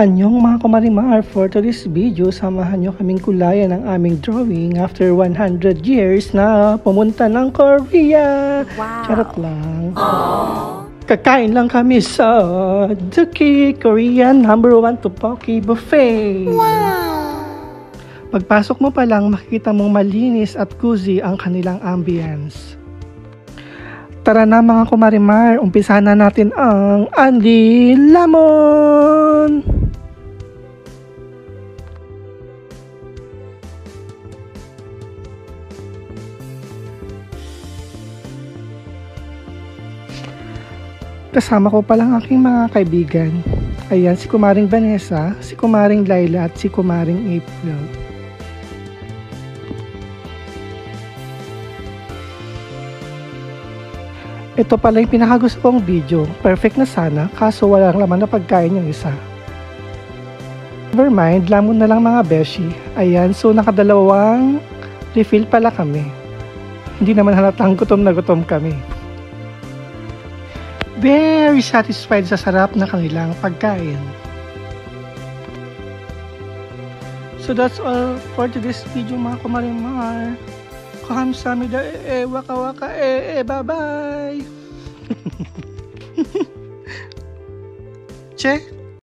Anyong mga kumarimar, for today's video, samahan nyo kaming kulayan ng aming drawing after 100 years na pumunta ng Korea. Wow. Charot lang. Kakain lang kami sa Duki Korean #1 tteokbokki buffet. Wow! Pagpasok mo pa lang, makikita mong malinis at cozy ang kanilang ambience. Tara na mga kumarimar, umpisahan na natin ang Andy Lamon! Kasama ko palang aking mga kaibigan. Ayan, si Kumaring Vanessa, si Kumaring Laila at si Kumaring April. Ito pala yung pinakagusto kong video. Perfect na sana, kaso walang laman na pagkain yung isa. Never mind, lamon na lang mga beshi. Ayan, so nakadalawang refill pala kami. Hindi naman halatang gutom na gutom kami. Very satisfied sa sarap na kanilang pagkain. So that's all for today's video mga kumarimar. Kamsahamnida, waka waka, bye bye. Che?